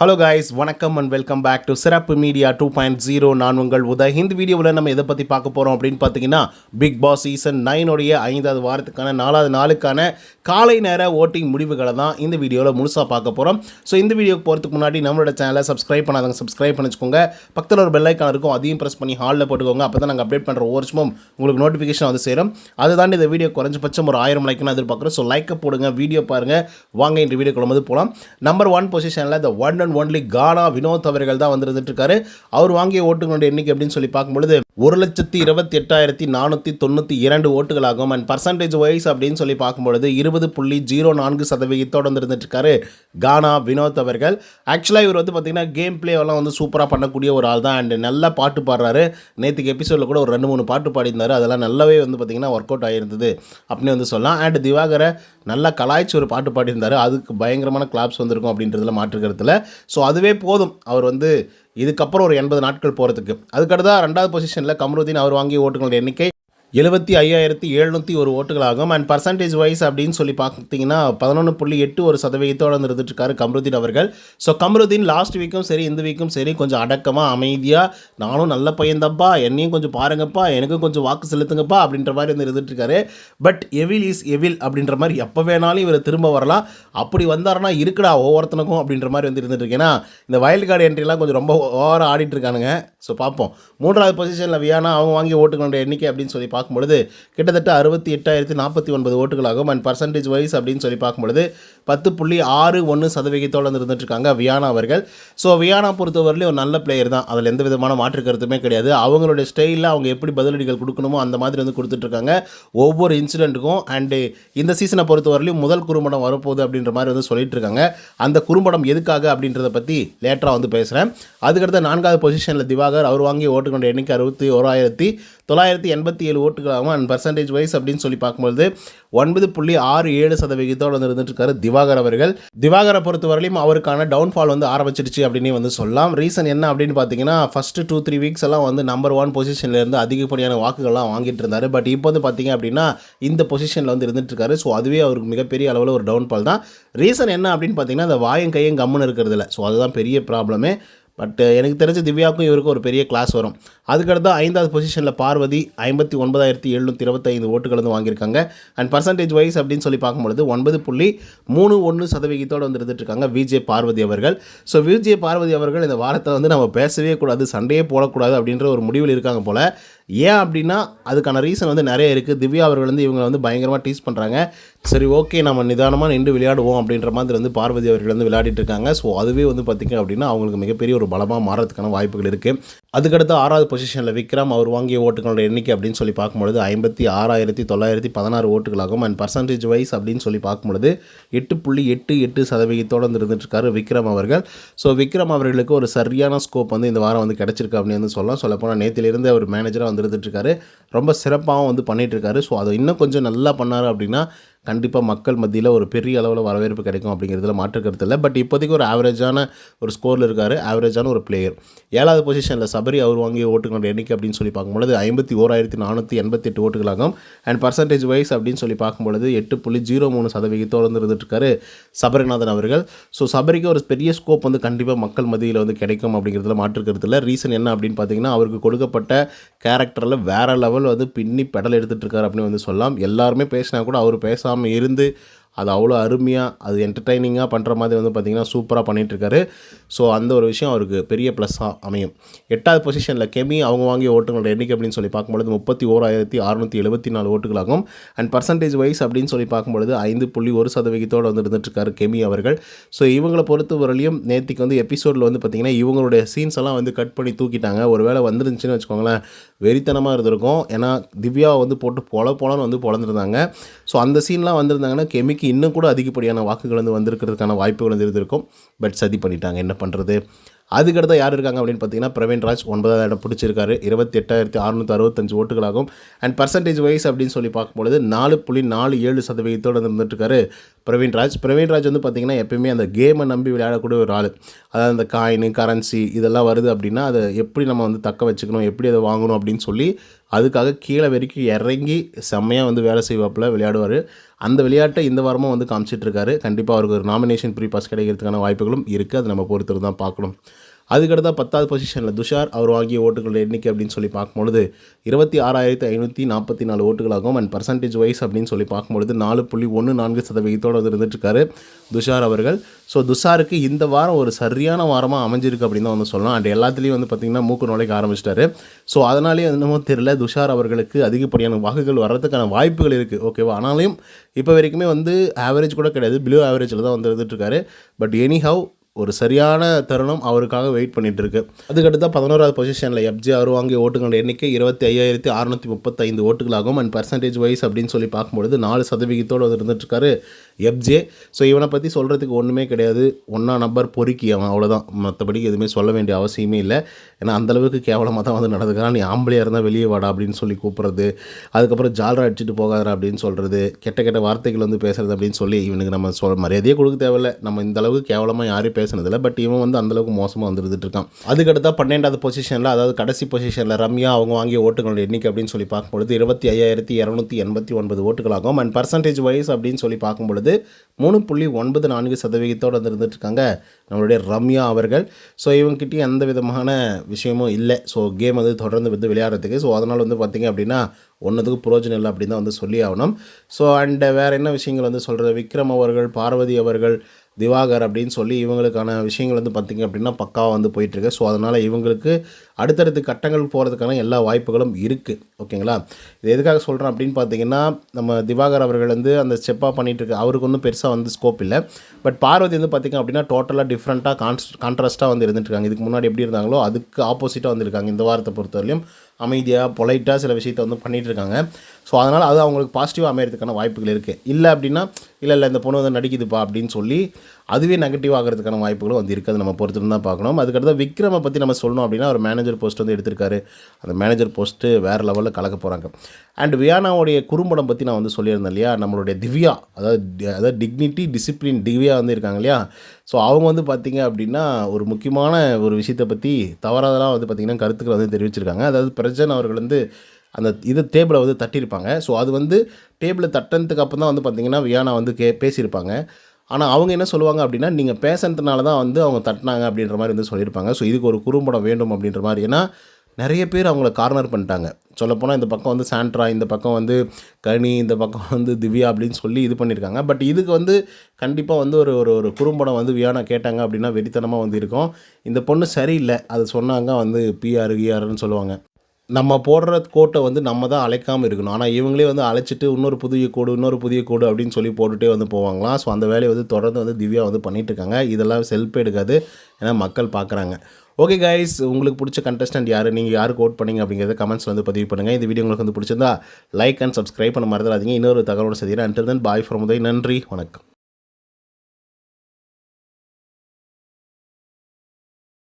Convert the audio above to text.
Hello guys, வணக்கம் and welcome back to சிறப்பு media 2.0. நான் உங்கள் உதய். இந்த வீடியோவில் நம்ம எதை பற்றி பார்க்க போகிறோம் அப்படின்னு பார்த்தீங்கன்னா, பிக் பாஸ் சீசன் 9 5வது வாரத்துக்கான 4வது நாளுக்கான காலை நேர ஓட்டிங் முடிவுகளை தான் இந்த வீடியோவில் முழுசாக பார்க்க போகிறோம். ஸோ இந்த வீடியோக்கு போகிறதுக்கு முன்னாடி நம்மளோட சேனலை சப்ஸ்கிரைப் பண்ணாதவங்க சப்ஸ்கிரைப் பண்ணிச்சுக்கோங்க. பக்கத்தில் ஒரு பெல் ஐக்கான் இருக்கும், அதையும் ப்ரெஸ் பண்ணி ஹாலில் போட்டுக்கோங்க. அப்போ தான் நாங்கள் அப்டேட் பண்ணுற ஒவ்வொரு வருஷமும் உங்களுக்கு நோட்டிஃபிகேஷன் வந்து சேரும். அதுதான் இந்த வீடியோ குறைஞ்சபட்சம் ஒரு 1000 லைக்னு எதிர்பார்க்குறோம். ஸோ லைக்கை போடுங்க, வீடியோ பாருங்கள். வாங்க இந்த வீடியோ கொள்ளும்போது போகலாம். நம்பர் 1 பொசிஷனில் த ஒன் அண்ட் ஒன்லி கானா வினோத் அவர்கள் தான் வந்துட்டு இருக்காரு. அவர் வாங்கிய ஓட்டுகளுடைய எண்ணிக்கை அப்படின்னு சொல்லி பார்க்கும்பொழுது 1,28,492 ஓட்டுகளாகும். அண்ட் பர்சன்டேஜ் வைஸ் அப்படின்னு சொல்லி பார்க்கும்பொழுது 20.04% இருந்துட்டு இருக்காரு கானா வினோத் அவர்கள். ஆக்சுவலாக இவர் வந்து பார்த்தீங்கன்னா கேம் பிளேவெல்லாம் வந்து சூப்பராக பண்ணக்கூடிய ஒரு ஆள் தான். அண்ட் நல்லா பாட்டு பாடுறாரு. நேற்றுக்கு எபிசோடில் கூட ஒரு 2-3 பாட்டு பாடியிருந்தார். அதெல்லாம் நல்லாவே வந்து பார்த்தீங்கன்னா ஒர்க் அவுட் ஆகிருந்தது அப்படின்னு வந்து சொல்லலாம். அண்ட் திவாகரை நல்லா கலாய்ச்சி ஒரு பாட்டு பாடியிருந்தார். அதுக்கு பயங்கரமான கிளாப்ஸ் வந்திருக்கும் அப்படின்றதுல மாற்றுக்கிறதுல. ஸோ அதுவே போதும் அவர் வந்து இதுக்கப்புறம் ஒரு 80 நாட்கள் போகிறதுக்கு. அதுக்கடுத்து 2வது பொசிஷனில் கமருதீன் அவர் வாங்கிய ஓட்டுகளுடைய எண்ணிக்கை 75,701 ஓட்டுகளாகும். அண்ட் பர்சன்டேஜ் வைஸ் அப்படின்னு சொல்லி பார்த்தீங்கன்னா 11.81% இருந்துட்டு இருக்காரு கமருதீன் அவர்கள். ஸோ கமருதீன் லாஸ்ட் வீக்கும் சரி இந்த வீக்கும் சரி கொஞ்சம் அடக்கமாக அமைதியாக, நானும் நல்ல பையன்தாப்பா, என்னையும் கொஞ்சம் பாருங்கப்பா, எனக்கும் கொஞ்சம் வாக்கு செலுத்துங்கப்பா அப்படின்ற மாதிரி வந்து இருந்துட்டு இருக்காரு. பட் எவில் இஸ் எவில் அப்படின்ற மாதிரி எப்போ வேணாலும் இவர் திரும்ப வரலாம். அப்படி வந்தாருன்னா இருக்குடா ஒவ்வொருத்தனுக்கும் அப்படின்ற மாதிரி வந்து இருந்துட்டு இருக்கேன்னா, இந்த வைல்டு கார்டு என்ட்ரிலாம் கொஞ்சம் ரொம்ப ஓவராக ஆடிட்டு இருக்கானுங்க. ஸோ பார்ப்போம். 3வது பொசிஷனில் வியானா அவங்க வாங்கிய ஓட்டுகளுடைய எண்ணிக்கை அப்படின்னு சொல்லி பார்க்கும்பொழுது கிட்டத்தட்ட 68,049 ஓட்டுகளாகும். அண்ட் பர்சன்டேஜ் வைஸ் அப்படின்னு சொல்லி பார்க்கும்பொழுது 10.61% இருந்துட்டு இருக்காங்க வியானா அவர்கள். ஸோ வியானா பொறுத்தவரையிலும் ஒரு நல்ல பிளேயர் தான், அதில் எந்த விதமான மாற்று கருத்துமே கிடையாது. அவங்களுடைய ஸ்டைலில் அவங்க எப்படி பதிலடிகள் கொடுக்கணுமோ அந்த மாதிரி வந்து கொடுத்துட்ருக்காங்க ஒவ்வொரு இன்சிடென்ட்டுக்கும். அண்டு இந்த சீசனை பொறுத்தவரையிலும் முதல் குறும்படம் வரப்போகுது அப்படின்ற மாதிரி வந்து சொல்லிட்டு இருக்காங்க. அந்த குறும்படம் எதுக்காக அப்படின்றத பற்றி லேட்டராக வந்து பேசுகிறேன். அதுக்கடுத்த 4வது பொசிஷனில் திவாகர் அவர் வாங்கிய ஓட்டுகளுடைய எண்ணிக்கை 61,987 ஓட்டுகளாகும். அண்ட் பர்சன்டேஜ் வைஸ் அப்படின்னு சொல்லி பார்க்கும்போது 9.67% வந்து இருந்துட்டு இருக்காரு திவாகர் அவர்கள். திவாகரை பொறுத்தவரையிலும் அவருக்கான டவுன்ஃபால் வந்து ஆரம்பிச்சிடுச்சு அப்படின்னு வந்து சொல்லலாம். ரீசன் என்ன அப்படின்னு பார்த்தீங்கன்னா, ஃபஸ்ட்டு 2-3 வீக்ஸ் எல்லாம் வந்து நம்பர் 1 பொசிஷனில் இருந்து அதிகப்படியான வாக்குகள்லாம் வாங்கிட்டு இருந்தார். பட் இப்போ வந்து பார்த்தீங்க அப்படின்னா இந்த பொசிஷனில் வந்து இருந்துட்டு இருக்காரு. ஸோ அதுவே அவருக்கு மிகப்பெரிய அளவில் ஒரு டவுன்ஃபால் தான். ரீசன் என்ன அப்படின்னு பார்த்தீங்கன்னா, அந்த வாயும் கையும் கம்முன்னு இருக்கிறதுல. ஸோ அதுதான் பெரிய ப்ராப்ளமே. பட் எனக்கு தெரிஞ்ச திவ்யாவுக்கும் இவருக்கும் ஒரு பெரிய கிளாஸ் வரும். அதுக்கடுத்து 5வது பொசிஷனில் பார்வதி 59,725 ஓட்டுகள் வந்து வாங்கியிருக்காங்க. அண்ட் பர்சன்டேஜ் வைஸ் அப்படின்னு சொல்லி பார்க்கும்பொழுது 9.31% வந்து இருந்துட்டு இருக்காங்க விஜே பார்வதி அவர்கள். ஸோ விஜே பார்வதி அவர்கள் இந்த வாரத்தை வந்து நம்ம பேசவே கூடாது, சண்டையே போடக்கூடாது அப்படின்ற ஒரு முடிவில் இருக்காங்க போல். ஏன் அப்படின்னா அதுக்கான ரீசன் வந்து நிறைய இருக்குது. திவ்யா அவர்கள் வந்து இவங்க வந்து பயங்கரமாக டீஸ் பண்ணுறாங்க. சரி ஓகே நம்ம நிதானமாக நின்று விளையாடுவோம் அப்படின்ற மாதிரி வந்து பார்வதி அவர்கள் வந்து விளையாடிட்டு இருக்காங்க. ஸோ அதுவே வந்து பார்த்திங்க அப்படின்னா அவங்களுக்கு மிகப்பெரிய ஒரு பலமாக மாறதுக்கான வாய்ப்புகள் இருக்குது. அதுக்கடுத்து 6வது பொசிஷனில் விக்ரம் அவர் வாங்கிய ஓட்டுகளோட எண்ணிக்கை அப்படின்னு சொல்லி பார்க்கும்பொழுது 56,916 ஓட்டுகளாகும். அண்ட் பர்சன்டேஜ் வைஸ் அப்படின்னு சொல்லி பார்க்கும்பொழுது 8.88% வந்து இருந்துட்டு இருக்காரு விக்ரம் அவர்கள். ஸோ விக்ரம் அவர்களுக்கு ஒரு சரியான ஸ்கோப் வந்து இந்த வாரம் வந்து கிடச்சிருக்கு அப்படின்னு வந்து சொல்லப்போனால் நேற்றிலிருந்து அவர் மேனேஜராக வந்து இருந்துட்டுருக்காரு. ரொம்ப சிறப்பாகவும் வந்து பண்ணிகிட்ருக்காரு. ஸோ அதை இன்னும் கொஞ்சம் நல்லா பண்ணார் அப்படின்னா கண்டிப்பாக மக்கள் மத்தியில் ஒரு பெரிய அளவில் வரவேற்பு கிடைக்கும் அப்படிங்கிறதுல மாற்று கருத்து இல்லை. பட் இப்போதைக்கு ஒரு ஆவரேஜான ஒரு ஸ்கோரில் இருக்கார், ஆவரேஜான ஒரு பிளேயர். 7வது பொசிஷனில் சபரி அவர் வாங்கிய ஓட்டுகளோட எண்ணிக்கை அப்படின்னு சொல்லி பார்க்கும்பொழுது 51,488 ஓட்டுகளாகும். அண்ட் பர்சன்டேஜ் வைஸ் அப்படின்னு சொல்லி பார்க்கும்பொழுது 8.03% வந்து இருந்துட்டுருக்காரு சபரிநாதன் அவர்கள். ஸோ சபரிக்கு ஒரு பெரிய ஸ்கோப் வந்து கண்டிப்பாக மக்கள் மத்தியில் வந்து கிடைக்கும் அப்படிங்கிறதுல மாற்று கருத்து இல்லை. ரீசன் என்ன அப்படின்னு பார்த்தீங்கன்னா, அவருக்கு கொடுக்கப்பட்ட கேரக்டரில் வேறு லெவல் வந்து பின்னி பெடல் எடுத்துகிட்டு இருக்காரு அப்படின்னு வந்து சொல்லலாம். எல்லாருமே பேசினா கூட அவர் பேசாமல் இருந்து அது அவ்வளோ அருமையாக அது என்டர்டைனிங்காக பண்ணுற மாதிரி வந்து பார்த்திங்கன்னா சூப்பராக பண்ணிகிட்ருக்காரு. ஸோ அந்த ஒரு விஷயம் அவருக்கு பெரிய ப்ளஸ்ஸாக அமையும். 8வது பொசிஷனில் கெமி அவங்க வாங்கிய ஓட்டுகளோட எண்ணிக்கை அப்படின்னு சொல்லி பார்க்கும்பொழுது 31,674 ஓட்டுகளாகும். அண்ட் பர்சன்டேஜ் வைஸ் அப்படின்னு சொல்லி பார்க்கும்பொழுது 5.1% வந்து இருந்துட்டுருக்காரு கெமி அவர்கள். ஸோ இவங்களை பொறுத்தவரையிலையும் நேற்றுக்கு வந்து எபிசோடில் வந்து பார்த்திங்கன்னா இவங்களுடைய சீன்ஸ் எல்லாம் வந்து கட் பண்ணி தூக்கிட்டாங்க. ஒரு வேளை வந்துருந்துச்சுன்னு வச்சுக்கோங்களேன், வெறித்தனமாக இருந்திருக்கும். ஏன்னா திவ்யாவை வந்து போட்டு போலன்னு வந்து பொழந்துருந்தாங்க. ஸோ அந்த சீன்லாம் வந்திருந்தாங்கன்னா கெமிக்கு இன்னும் கூட அதிகப்படியான வாக்குகள் வந்து வந்திருக்கிறதுக்கான வாய்ப்புகள் வந்து இருந்திருக்கும். பட் சதி பண்ணிட்டாங்க, என்ன பண்ணுறது. அதுக்கடுத்து யார் இருக்காங்க அப்படின்னு பார்த்தீங்கன்னா, பிரவீன்ராஜ் 9வது இடம் பிடிச்சிருக்காரு. 28,665 ஓட்டுகளாகும். அண்ட் பர்சன்டேஜ் வைஸ் அப்படின்னு சொல்லி பார்க்கும்பொழுது 4.47% இருந்துட்டுருக்காரு பிரவீன்ராஜ் வந்து பார்த்திங்கன்னா எப்பயுமே அந்த கேமை நம்பி விளையாடக்கூடிய ஒரு ஆள். அதாவது அந்த காயின் கரன்சி இதெல்லாம் வருது அப்படின்னா அதை எப்படி நம்ம வந்து தக்க வச்சுக்கணும், எப்படி அதை வாங்கணும் அப்படின்னு சொல்லி அதுக்காக கீழே வரைக்கும் இறங்கி செம்மையாக வந்து வேலை செய்வாப்பில் விளையாடுவார். அந்த விளையாட்டை இந்த வாரமும் வந்து காமிச்சிட்ருக்காரு. கண்டிப்பாக அவருக்கு ஒரு நாமினேஷன் ப்ரீ பாஸ் கிடைக்கிறதுக்கான வாய்ப்புகளும் இருக்குது. அது நம்ம பொறுத்து தான் பார்க்கணும். அதுக்கடுத்தா 10வது பொசிஷனில் துஷார் அவர் வாங்கிய ஓட்டுகளோட எண்ணிக்கை அப்படின்னு சொல்லி பார்க்கும்பொழுது 26,544 ஓட்டுகளாகும். அண்ட் பர்சன்டேஜ் வைஸ் அப்படின்னு சொல்லி பார்க்கும்பொழுது 4.14% வந்து இருந்துட்டுருக்காரு துஷார் அவர்கள். ஸோ துஷாருக்கு இந்த வாரம் ஒரு சரியான வாரமாக அமைஞ்சிருக்கு அப்படின்னு தான் வந்து சொல்லலாம். அண்ட் எல்லாத்துலேயும் வந்து பார்த்திங்கன்னா மூக்கு நுழைக்க ஆரம்பிச்சிட்டாரு. ஸோ அதனாலேயே என்னமோ தெரியல, துஷார் அவர்களுக்கு அதிகப்படியான வாக்குகள் வர்றதுக்கான வாய்ப்புகள் இருக்குது. ஓகேவா? ஆனாலும் இப்போ வரைக்குமே வந்து ஆவரேஜ் கூட கிடையாது, பிலோ ஆவரேஜில் தான் வந்து இருந்துட்டுருக்காரு. பட் எனிஹவ் ஒரு சரியான தருணம் அவருக்காக வெயிட் பண்ணிகிட்டு இருக்கு. அதுக்கடுத்து 11வது பொசிஷனில் எஃப்ஜே அவர் வாங்கிய ஓட்டுகளோட எண்ணிக்கை 25,635 ஓட்டுகளாகும். அண்ட் பர்சன்டேஜ் வைஸ் அப்படின்னு சொல்லி பார்க்கும்பொழுது 4% வந்து இருந்துட்டுருக்காரு எஃப்ஜே. ஸோ இவனை பற்றி சொல்கிறதுக்கு ஒன்றுமே கிடையாது, ஒன்றா நம்பர் பொறுக்கி அவன், அவ்வளோதான். மற்றபடி எதுவுமே சொல்ல வேண்டிய அவசியமே இல்லை. ஏன்னா அந்தளவுக்கு கேவலமாக தான் வந்து நடந்துக்கிறான். நீ ஆம்பளையாக இருந்தால் வெளியே வாடா அப்படின்னு சொல்லி கூப்பிட்றது, அதுக்கப்புறம் ஜாலரா அடிச்சுட்டு போகாதரா அப்படின்னு சொல்கிறது, கெட்ட கெட்ட வார்த்தைகள் வந்து பேசுகிறது அப்படின்னு சொல்லி இவனுக்கு நம்ம மரியாதையே கொடுக்க தேவையில்லை. நம்ம இந்த அளவுக்கு கேவலமாக யாரையும் பேசுனதில்லை. பட் இவன் வந்து அந்தளவுக்கு மோசமாக வந்துருந்துட்டு இருக்கான். அதுக்கடுத்தா 12வது பொசிஷனில், அதாவது கடைசி பொசிஷனில் ரம்யா அவங்க வாங்கிய ஓட்டுகளோட எண்ணிக்கை அப்படின்னு சொல்லி பார்க்கும்பொழுது 25,289 ஓட்டுகளாகும். அண்ட் பர்சன்டேஜ் வைஸ் அப்படின்னு சொல்லி பார்க்கும்பொழுது 3.94% வந்து இருந்துட்டுருக்காங்க நம்மளுடைய ரம்யா அவர்கள். ஸோ இவங்ககிட்டயும் எந்த விதமான விஷயமும் இல்லை. ஸோ கேம் வந்து தொடர்ந்து வந்து விளையாடுறதுக்கு. ஸோ அதனால் வந்து பார்த்திங்க அப்படின்னா ஒன்றுத்துக்கு புரோஜனம் இல்லை அப்படின்னு தான் வந்து சொல்லி ஆகணும். ஸோ அண்ட் வேறு என்ன விஷயங்கள் வந்து சொல்கிறது, விக்ரம் அவர்கள், பார்வதி அவர்கள், திவாகர் அப்படின்னு சொல்லி இவங்களுக்கான விஷயங்கள் வந்து பார்த்திங்க அப்படின்னா பக்காவாக வந்து போயிட்டுருக்கு. ஸோ அதனால் இவங்களுக்கு அடுத்தடுத்து கட்டங்கள் போகிறதுக்கான எல்லா வாய்ப்புகளும் இருக்குது. ஓகேங்களா? இது எதுக்காக சொல்கிறேன் அப்படின்னு பார்த்தீங்கன்னா, நம்ம திவாகர் அவர்கள் வந்து அந்த ஸ்டெப்பாக பண்ணிகிட்ருக்கு, அவருக்கு ஒன்றும் பெருசாக வந்து ஸ்கோப் இல்லை. பட் பார்வதி வந்து பார்த்திங்க அப்படின்னா டோட்டலாக டிஃப்ரெண்ட்டாக கான்ட்ராஸ்ட்டாக வந்து இருந்துட்டுருக்காங்க. இதுக்கு முன்னாடி எப்படி இருந்தாங்களோ அதுக்கு ஆப்போசிட்டாக வந்துருக்காங்க. இந்த வாரத்தை பொறுத்தவரையிலும் அமைதியாக பொலைட்டாக சில விஷயத்தை வந்து பண்ணிகிட்ருக்காங்க. ஸோ அதனால் அது அவங்களுக்கு பாசிட்டிவாக அமைகிறதுக்கான வாய்ப்புகள் இருக்குது. இல்லை அப்படின்னா இல்லை இந்த பொண்ணு வந்து நடிக்குதுப்பா அப்படின்னு சொல்லி அதுவே நெகட்டிவ் ஆகிறதுக்கான வாய்ப்புகளும் வந்து இருக்குது. நம்ம பொறுத்து தான் பார்க்கணும். அதுக்கடுத்து விக்ரமை பற்றி நம்ம சொல்லணும் அப்படின்னா ஒரு மேனேஜர் போஸ்ட் வந்து எடுத்திருக்காரு. அந்த மேனேஜர் போஸ்ட்டு வேறு லெவலில் கலக்க போகிறாங்க. அண்ட் வியானாவுடைய குறும்படம் பற்றி நான் வந்து சொல்லியிருந்தேன் இல்லையா, நம்மளுடைய திவ்யா, அதாவது டிக்னிட்டி டிசிப்ளின் திவ்யா வந்து இருக்காங்க இல்லையா. ஸோ அவங்க வந்து பார்த்திங்க அப்படின்னா ஒரு முக்கியமான ஒரு விஷயத்தை பற்றி தவறாதெல்லாம் வந்து பார்த்திங்கன்னா கருத்துக்கள் வந்து தெரிவிச்சிருக்காங்க. அதாவது பிரஜன் அவர்கள் வந்து அந்த டேபிளை வந்து தட்டியிருப்பாங்க. ஸோ அது வந்து டேபிளை தட்டினதுக்கு அப்புறம் தான் வந்து பார்த்திங்கன்னா வியானா வந்து பேசியிருப்பாங்க. ஆனால் அவங்க என்ன சொல்லுவாங்க அப்படின்னா, நீங்கள் பேசுனதுனால தான் வந்து அவங்க தட்டினாங்க அப்படின்ற மாதிரி வந்து சொல்லியிருப்பாங்க. ஸோ இதுக்கு ஒரு குறும்படம் வேண்டும் அப்படின்ற மாதிரி. ஏன்னா நிறைய பேர் அவங்கள கார்னர் பண்ணிட்டாங்க. சொல்லப்போனால் இந்த பக்கம் வந்து சாண்ட்ரா, இந்த பக்கம் வந்து கனி, இந்த பக்கம் வந்து திவ்யா அப்படின்னு சொல்லி இது பண்ணியிருக்காங்க. பட் இதுக்கு வந்து கண்டிப்பாக வந்து ஒரு குறும்படம் வந்து வியானா கேட்டாங்க அப்படின்னா வெறித்தனமாக வந்து இருக்கும். இந்த பொண்ணு சரியில்லை அது சொன்னாங்க வந்து பிஆர்னு சொல்லுவாங்க. நம்ம போடுற கோட்டை வந்து நம்ம தான் அழைக்காமல் இருக்கணும். ஆனால் இவங்களே வந்து அழைச்சிட்டு இன்னொரு புதிய கோடு அப்படின்னு சொல்லி போட்டுகிட்டே வந்து போவாங்களாம். ஸோ அந்த வேலையை வந்து தொடர்ந்து வந்து திவ்யா வந்து பண்ணிகிட்ருக்காங்க. இதெல்லாம் செல்ஃபே எடுக்காது, ஏன்னா மக்கள் பார்க்குறாங்க. ஓகே கைஸ், உங்களுக்கு பிடிச்ச கண்டஸ்டன்ட் யார், நீங்கள் யாருக்கு ஓட் பண்ணீங்க அப்படிங்கிறத கமெண்ட்ஸில் வந்து பதிவு பண்ணுங்கள். இந்த வீடியோ உங்களுக்கு வந்து பிடிச்சிருந்தா லைக் அண்ட் சப்ஸ்கிரைப் பண்ண மறந்துடாதீங்க. இன்னொரு தகவலோடு சந்திக்கிறேன். Until then bye from Uday. நன்றி, வணக்கம்.